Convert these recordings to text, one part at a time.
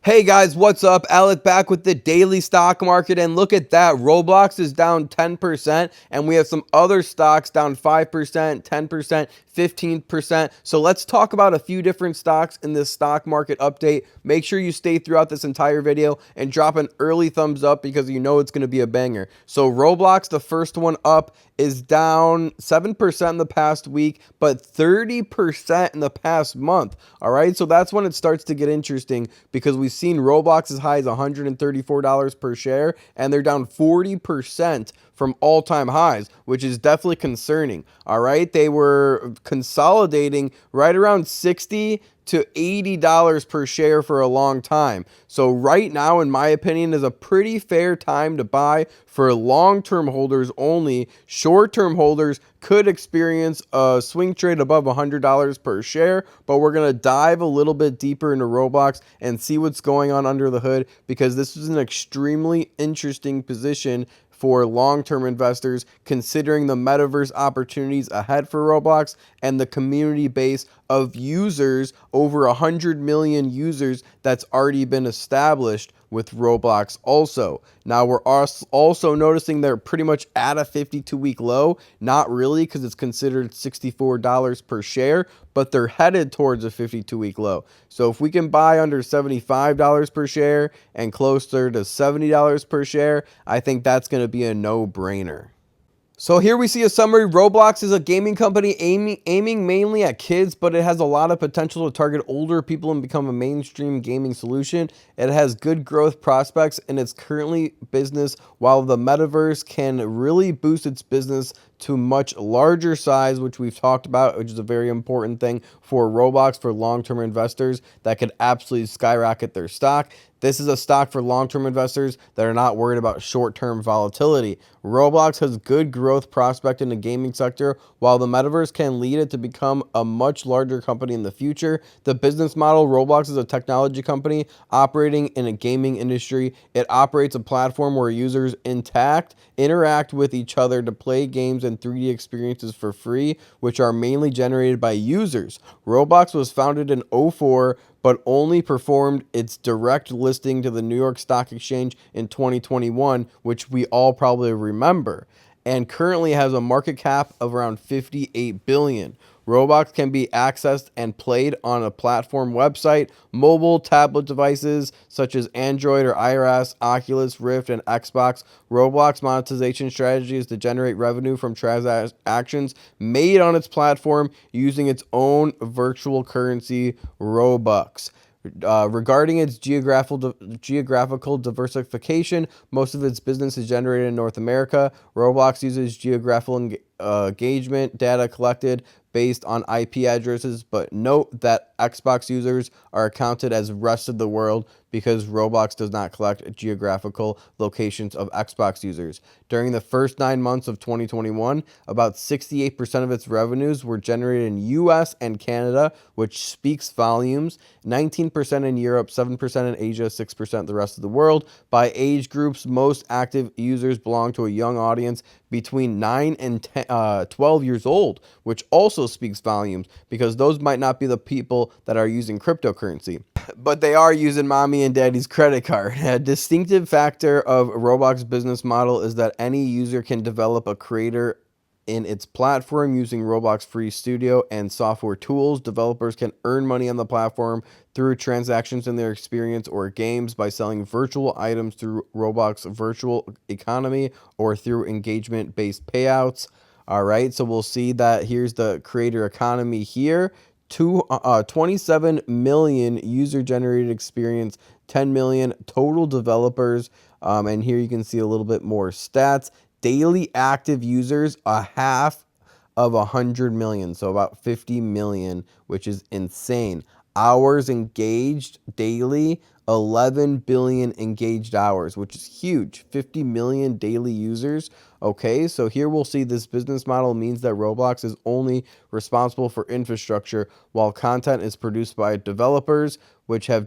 Hey guys, what's up? Alec back with the daily stock market, and look at that. Roblox is down 10%, and we have some other stocks down 5%, 10%, 15%. So let's talk about a few different stocks in this stock market update. Make sure you stay throughout this entire video and drop an early thumbs up because you know it's going to be a banger. So Roblox, the first one up, is down 7% in the past week, but 30% in the past month. All right, so that's when it starts to get interesting because we've seen Roblox as high as $134 per share, and they're down 40% from all-time highs, which is definitely concerning. All right, they were consolidating right around $60 to $80 per share for a long time. So right now, in my opinion, is a pretty fair time to buy for long-term holders only. Short-term holders could experience a swing trade above $100 per share, but we're going to dive a little bit deeper into Roblox and see what's going on under the hood because this is an extremely interesting position for long-term investors, considering the metaverse opportunities ahead for Roblox and the community base of users, over 100 million users that's already been established with Roblox also. Now we're also noticing they're pretty much at a 52-week low. Not really, because it's considered $64 per share, but they're headed towards a 52-week low. So if we can buy under $75 per share and closer to $70 per share, I think that's going to be a no-brainer. So here we see a summary. Roblox is a gaming company aiming mainly at kids, but it has a lot of potential to target older people and become a mainstream gaming solution. It has good growth prospects in its currently business, while the metaverse can really boost its business to much larger size, which we've talked about, which is a very important thing for Roblox for long-term investors that could absolutely skyrocket their stock. This is a stock for long-term investors that are not worried about short-term volatility. Roblox has good growth prospect in the gaming sector, while the metaverse can lead it to become a much larger company in the future. The business model: Roblox is a technology company operating in a gaming industry. It operates a platform where users interact with each other to play games and 3D experiences for free, which are mainly generated by users. Roblox was founded in '04, but only performed its direct listing to the New York Stock Exchange in 2021, which we all probably remember, and currently has a market cap of around $58 billion. Roblox can be accessed and played on a platform website, mobile, tablet devices such as Android or iOS, Oculus Rift, and Xbox. Roblox monetization strategy is to generate revenue from transactions made on its platform using its own virtual currency, Robux. Regarding its geographical diversification, most of its business is generated in North America. Roblox uses geographical engagement data collected based on IP addresses, but note that Xbox users are counted as rest of the world because Roblox does not collect geographical locations of Xbox users. During the first 9 months of 2021, about 68% of its revenues were generated in US and Canada, which speaks volumes. 19% in Europe, 7% in Asia, 6% the rest of the world. By age groups, most active users belong to a young audience between 9 and 12 years old, which also speaks volumes because those might not be the people that are using cryptocurrency, but they are using mommy and daddy's credit card. A distinctive factor of Roblox business model is that any user can develop a creator in its platform using Roblox Free Studio and software tools. Developers can earn money on the platform through transactions in their experience or games, by selling virtual items through Roblox virtual economy, or through engagement-based payouts. All right, so we'll see that here's the creator economy here. 27 million user-generated experience, 10 million total developers, and here you can see a little bit more stats. Daily active users, a half of 100 million, so about 50 million, which is insane. Hours engaged daily, 11 billion engaged hours, which is huge. 50 million daily users. Okay, so here we'll see this business model means that Roblox is only responsible for infrastructure, while content is produced by developers, which have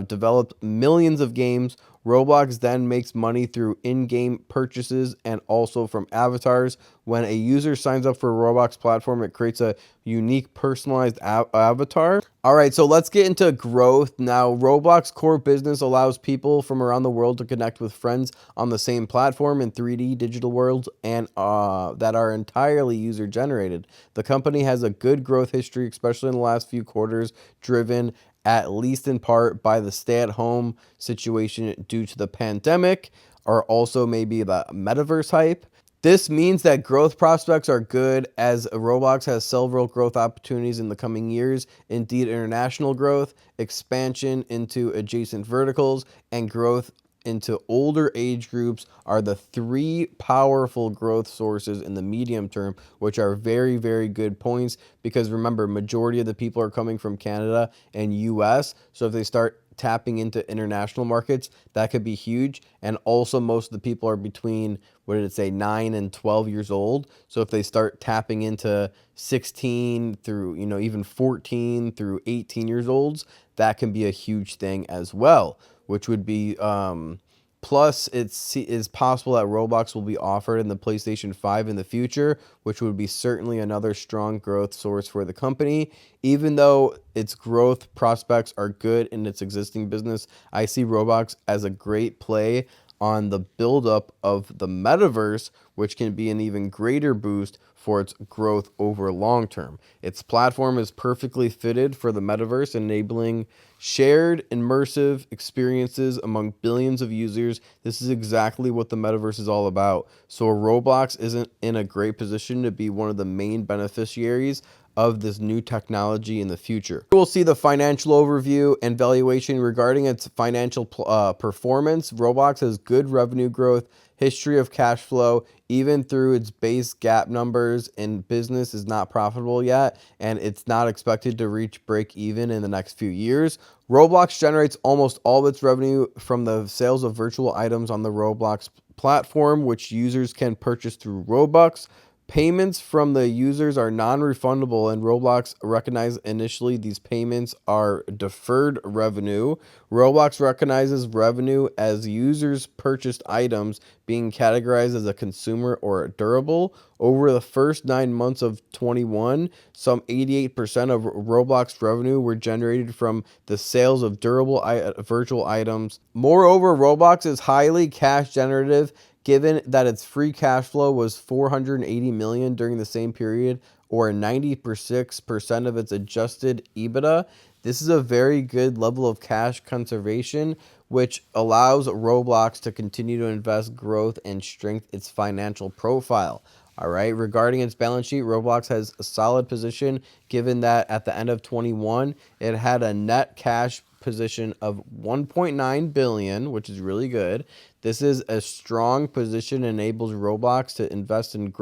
developed millions of games. Roblox then makes money through in-game purchases and also from avatars. When a user signs up for a Roblox platform, it creates a unique personalized avatar. All right, so let's get into growth. Now, Roblox core business allows people from around the world to connect with friends on the same platform in 3D digital worlds and that are entirely user generated. The company has a good growth history, especially in the last few quarters, driven at least in part by the stay-at-home situation due to the pandemic, or also maybe the metaverse hype. This means that growth prospects are good as Roblox has several growth opportunities in the coming years. Indeed, international growth, expansion into adjacent verticals, and growth into older age groups are the three powerful growth sources in the medium term, which are very, very good points because remember, majority of the people are coming from Canada and US. So if they start tapping into international markets, that could be huge. And also most of the people are between, what did it say, 9 and 12 years old. So if they start tapping into 16 through, even 14 through 18 years olds, that can be a huge thing as well, which would be plus it is possible that Roblox will be offered in the PlayStation 5 in the future, which would be certainly another strong growth source for the company. Even though its growth prospects are good in its existing business, I see Roblox as a great play on the buildup of the metaverse, which can be an even greater boost for its growth over long term. Its platform is perfectly fitted for the metaverse, enabling shared immersive experiences among billions of users. This is exactly what the metaverse is all about. So Roblox isn't in a great position to be one of the main beneficiaries of this new technology in the future. We'll see the financial overview and valuation regarding its financial performance. Roblox has good revenue growth, history of cash flow, even through its base GAAP numbers, and business is not profitable yet, and it's not expected to reach break even in the next few years. Roblox generates almost all of its revenue from the sales of virtual items on the Roblox platform, which users can purchase through Robux. Payments from the users are non-refundable, and Roblox recognizes initially these payments are deferred revenue. Roblox recognizes revenue as users purchased items being categorized as a consumer or a durable. Over the first 9 months of 21, some 88% of Roblox revenue were generated from the sales of durable virtual items. Moreover, Roblox is highly cash generative, given that its free cash flow was $480 million during the same period, or 96% of its adjusted EBITDA. This is a very good level of cash conservation, which allows Roblox to continue to invest growth and strengthen its financial profile. All right, regarding its balance sheet, Roblox has a solid position given that at the end of 21, it had a net cash position of 1.9 billion, which is really good. This is a strong position, enables Roblox to invest in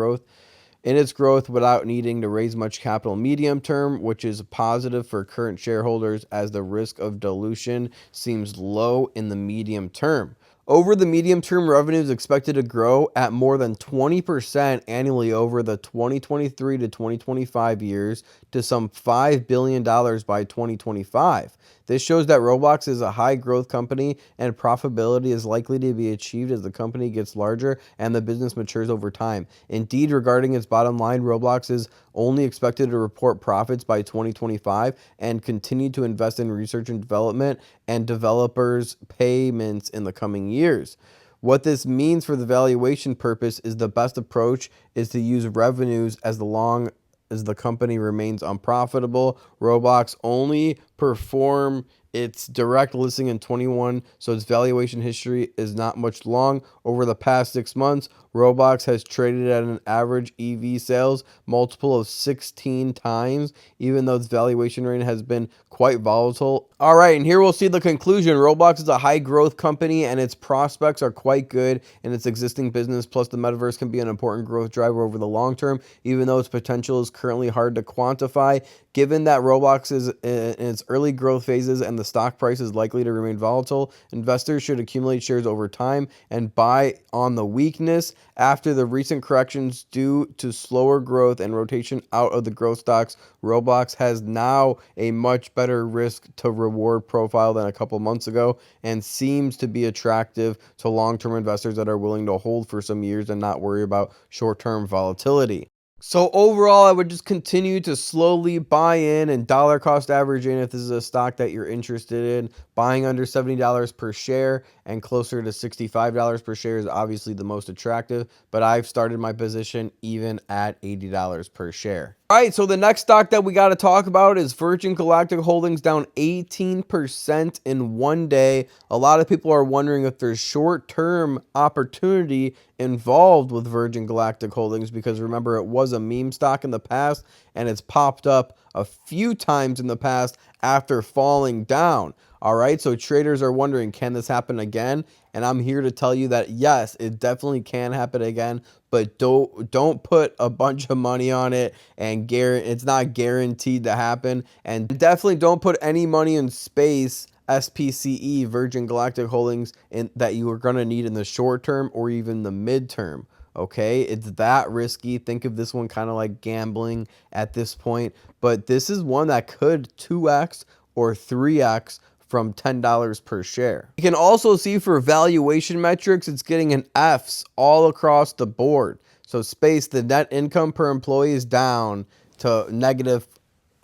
its growth without needing to raise much capital medium term, which is positive for current shareholders as the risk of dilution seems low in the medium term. Over the medium term, revenue is expected to grow at more than 20% annually over the 2023 to 2025 years to some $5 billion by 2025. This shows that Roblox is a high growth company and profitability is likely to be achieved as the company gets larger and the business matures over time. Indeed, regarding its bottom line, Roblox is only expected to report profits by 2025 and continue to invest in research and development and developers' payments in the coming years. What this means for the valuation purpose is the best approach is to use revenues as long as the company remains unprofitable. Roblox only perform its direct listing in 21, so its valuation history is not much long. Over the past 6 months, Roblox has traded at an average EV sales multiple of 16 times, even though its valuation rate has been quite volatile. All right, and here we'll see the conclusion. Roblox is a high growth company and its prospects are quite good in its existing business. Plus, the metaverse can be an important growth driver over the long term, even though its potential is currently hard to quantify. Given that Roblox is in its early growth phases and the stock price is likely to remain volatile, investors should accumulate shares over time and buy on the weakness. After the recent corrections due to slower growth and rotation out of the growth stocks, Roblox has now a much better risk to reward profile than a couple months ago and seems to be attractive to long-term investors that are willing to hold for some years and not worry about short-term volatility. So overall, I would just continue to slowly buy in and dollar cost average in if this is a stock that you're interested in. Buying under $70 per share and closer to $65 per share is obviously the most attractive, but I've started my position even at $80 per share. All right, so the next stock that we got to talk about is Virgin Galactic Holdings, down 18% in one day. A lot of people are wondering if there's short-term opportunity involved with Virgin Galactic Holdings because remember, it was a meme stock in the past and it's popped up a few times in the past after falling down. All right, so traders are wondering, can this happen again? And I'm here to tell you that yes, it definitely can happen again, but don't put a bunch of money on it, and it's not guaranteed to happen. And definitely don't put any money in space SPCE, Virgin Galactic Holdings, that you are going to need in the short term or even the midterm. Okay, it's that risky. Think of this one kind of like gambling at this point, but this is one that could 2x or 3x from $10 per share. You can also see for valuation metrics, it's getting an F's all across the board. So space, the net income per employee is down to negative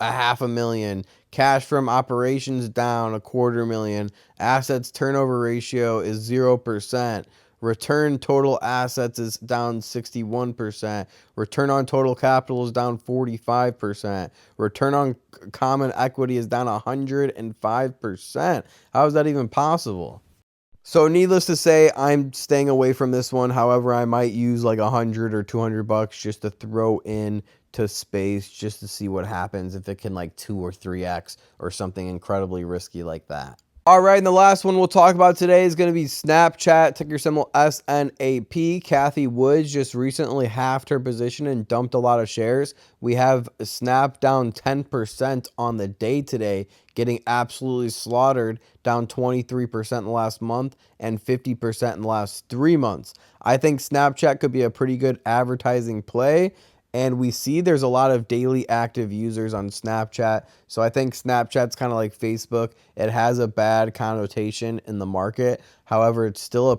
$500,000. Cash from operations down $250,000. Assets turnover ratio is 0%. Return total assets is down 61%. Return on total capital is down 45%. Return on common equity is down 105%. How is that even possible? So needless to say, I'm staying away from this one. However, I might use like 100 or 200 bucks just to throw in to space just to see what happens if it can like 2 or 3x or something incredibly risky like that. All right, and the last one we'll talk about today is going to be Snapchat, ticker symbol SNAP. Kathy Woods just recently halved her position and dumped a lot of shares. We have Snap down 10% on the day today, getting absolutely slaughtered, down 23% in the last month and 50% in the last 3 months. I think Snapchat could be a pretty good advertising play. And we see there's a lot of daily active users on Snapchat. So I think Snapchat's kind of like Facebook. It has a bad connotation in the market. However, it's still a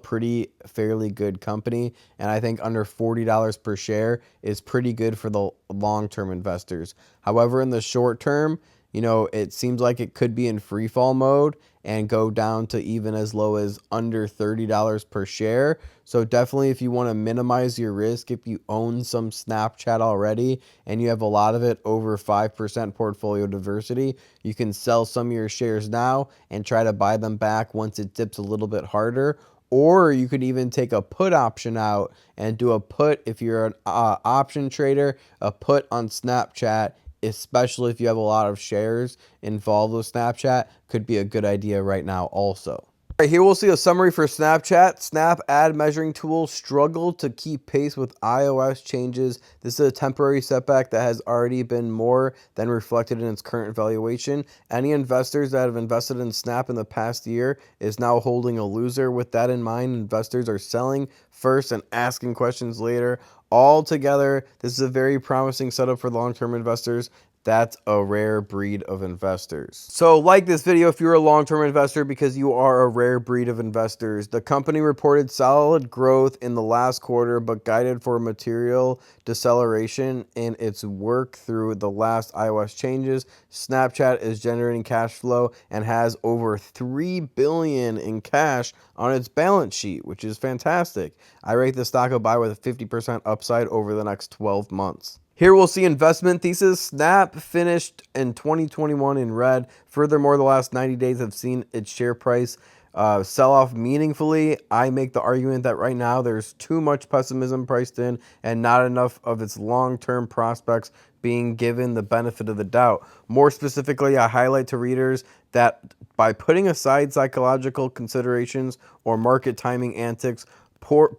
fairly good company. And I think under $40 per share is pretty good for the long-term investors. However, in the short term, it seems like it could be in free fall mode and go down to even as low as under $30 per share. So definitely, if you want to minimize your risk, if you own some Snapchat already and you have a lot of it over 5% portfolio diversity, you can sell some of your shares now and try to buy them back once it dips a little bit harder. Or you could even take a put option out and do a put if you're an option trader, a put on Snapchat, especially if you have a lot of shares involved with Snapchat, could be a good idea right now also. All right, here we'll see a summary for Snapchat. Snap ad measuring tool struggled to keep pace with iOS changes. This is a temporary setback that has already been more than reflected in its current valuation. Any investors that have invested in Snap in the past year is now holding a loser. With that in mind, investors are selling first and asking questions later. Altogether, this is a very promising setup for long-term investors. That's a rare breed of investors. So like this video if you're a long-term investor because you are a rare breed of investors. The company reported solid growth in the last quarter but guided for material deceleration in its work through the last iOS changes. Snapchat is generating cash flow and has over $3 billion in cash on its balance sheet, which is fantastic. I rate the stock a buy with a 50% upside over the next 12 months. Here we'll see investment thesis. Snap finished in 2021 in red. Furthermore, the last 90 days have seen its share price sell off meaningfully. I make the argument that right now there's too much pessimism priced in and not enough of its long-term prospects being given the benefit of the doubt. More specifically, I highlight to readers that by putting aside psychological considerations or market timing antics,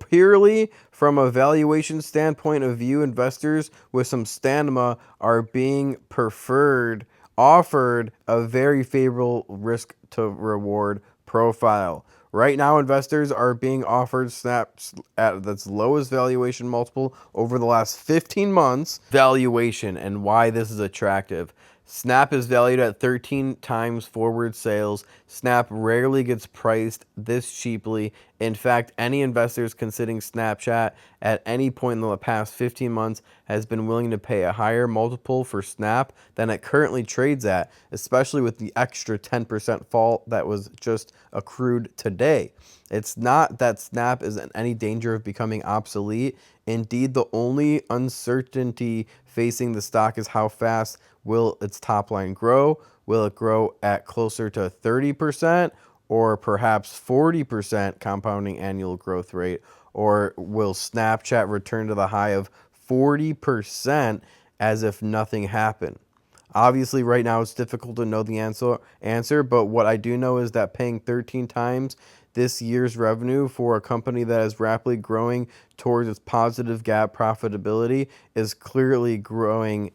purely from a valuation standpoint of view, investors with some stamina are being preferred offered a very favorable risk to reward profile. Right now, investors are being offered snaps at its lowest valuation multiple over the last 15 months. Valuation and why this is attractive. Snap is valued at 13 times forward sales. Snap rarely gets priced this cheaply. In fact, any investors considering Snapchat at any point in the past 15 months has been willing to pay a higher multiple for Snap than it currently trades at, especially with the extra 10% fall that was just accrued today. It's not that Snap is in any danger of becoming obsolete. Indeed, the only uncertainty facing the stock is how fast will its top line grow. Will it grow at closer to 30% or perhaps 40% compounding annual growth rate? Or will Snapchat return to the high of 40% as if nothing happened? Obviously, right now it's difficult to know the answer, but what I do know is that paying 13 times this year's revenue for a company that is rapidly growing towards its positive GAAP profitability is clearly growing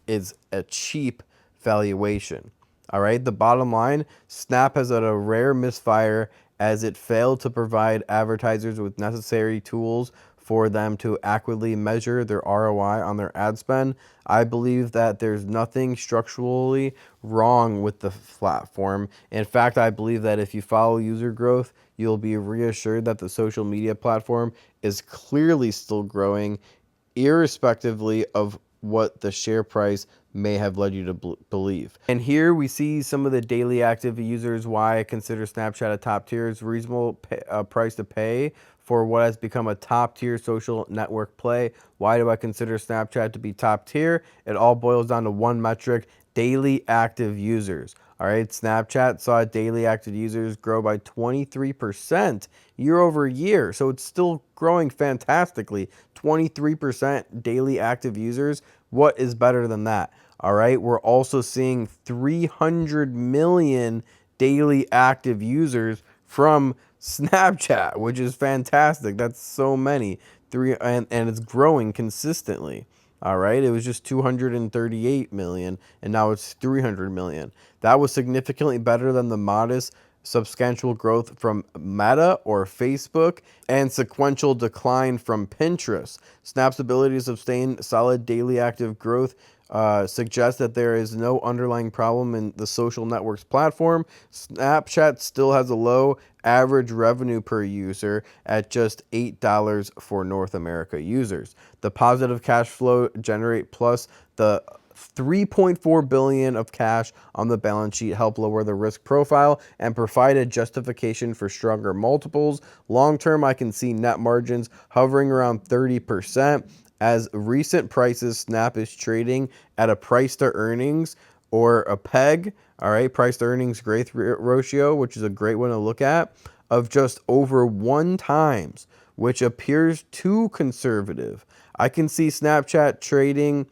is a cheap valuation. All right, the bottom line, Snap has had a rare misfire as it failed to provide advertisers with necessary tools for them to accurately measure their ROI on their ad spend. I believe that there's nothing structurally wrong with the platform. In fact, I believe that if you follow user growth, you'll be reassured that the social media platform is clearly still growing, irrespectively of what the share price may have led you to believe. And here we see some of the daily active users, why I consider Snapchat a top tier. It's a reasonable price to pay for what has become a top tier social network play. Why do I consider Snapchat to be top tier? It all boils down to one metric: daily active users. All right, Snapchat saw daily active users grow by 23% year over year. So it's still growing fantastically. 23% daily active users. What is better than that? All right, we're also seeing 300 million daily active users from Snapchat, which is fantastic. That's so many. And it's growing consistently. All right, it was just 238 million, and now it's 300 million. That was significantly better than the modest substantial growth from Meta or Facebook and sequential decline from Pinterest. Snap's ability to sustain solid daily active growth suggests that there is no underlying problem in the social networks platform. Snapchat still has a low average revenue per user at just $8 for North America users. The positive cash flow generate plus the 3.4 billion of cash on the balance sheet help lower the risk profile and provide a justification for stronger multiples. Long term, I can see net margins hovering around 30%. As recent prices, Snap is trading at a price to earnings or a PEG, all right, price to earnings growth ratio, which is a great one to look at, of just over 1 times, which appears too conservative. I can see Snapchat trading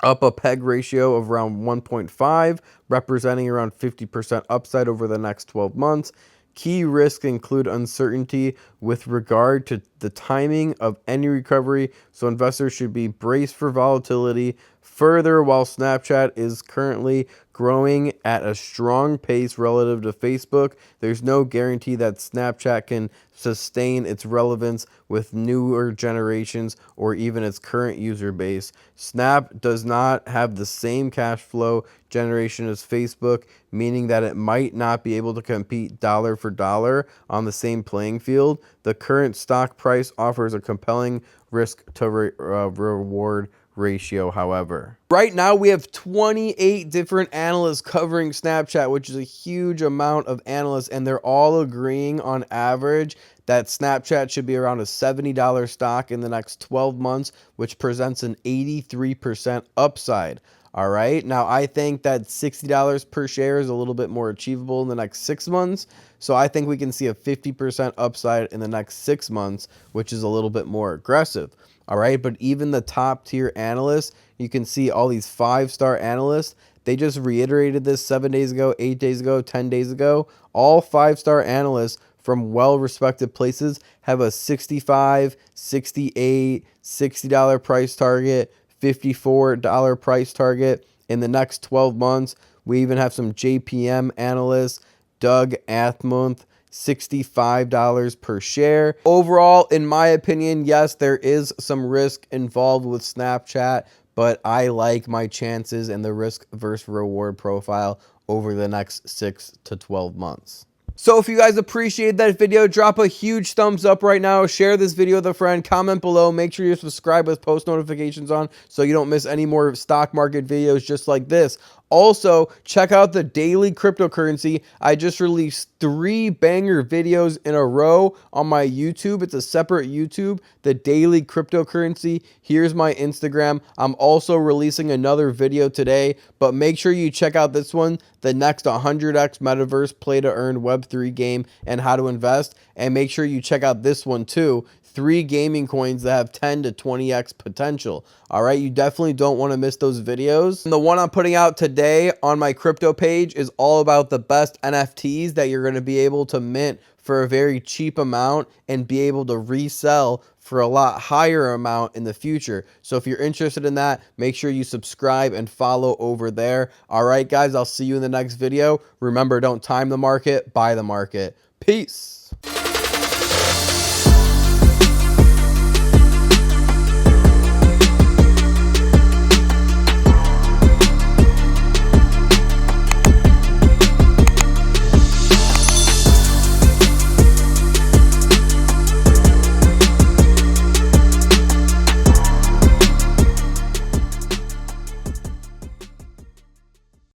up a PEG ratio of around 1.5, representing around 50% upside over the next 12 months. Key risks include uncertainty with regard to the timing of any recovery, so investors should be braced for volatility. Further, while Snapchat is currently growing at a strong pace relative to Facebook, there's no guarantee that Snapchat can sustain its relevance with newer generations or even its current user base. Snap does not have the same cash flow generation as Facebook, meaning that it might not be able to compete dollar for dollar on the same playing field. The current stock price offers a compelling risk to reward ratio, however. Right now, we have 28 different analysts covering Snapchat, which is a huge amount of analysts, and they're all agreeing on average that Snapchat should be around a $70 stock in the next 12 months, which presents an 83% upside. All right. Now, I think that $60 per share is a little bit more achievable in the next 6 months. So I think we can see a 50% upside in the next 6 months, which is a little bit more aggressive. All right. But even the top tier analysts, you can see all these 5-star analysts, they just reiterated this 7 days ago, 8 days ago, 10 days ago. All 5-star analysts from well-respected places have a $65, $68, $60 price target, $54 price target, in the next 12 months. We even have some JPM analysts, Doug Athmonth, $65 per share. Overall, in my opinion, yes, there is some risk involved with Snapchat, but I like my chances and the risk versus reward profile over the next 6 to 12 months. So if you guys appreciate that video, drop a huge thumbs up right now. Share this video with a friend. Comment below. Make sure you subscribe with post notifications on so you don't miss any more stock market videos just like this. Also, check out the daily cryptocurrency. I just released 3 banger videos in a row on my YouTube. It's a separate YouTube, the daily cryptocurrency. Here's my Instagram. I'm also releasing another video today, but make sure you check out this one, the next 100x metaverse play to earn Web3 game and how to invest. And make sure you check out this one too, 3 gaming coins that have 10 to 20x potential. All right, you definitely don't want to miss those videos. And the one I'm putting out today on my crypto page is all about the best NFTs that you're going to be able to mint for a very cheap amount and be able to resell for a lot higher amount in the future. So if you're interested in that, make sure you subscribe and follow over there. All right, guys, I'll see you in the next video. Remember, don't time the market, buy the market. Peace.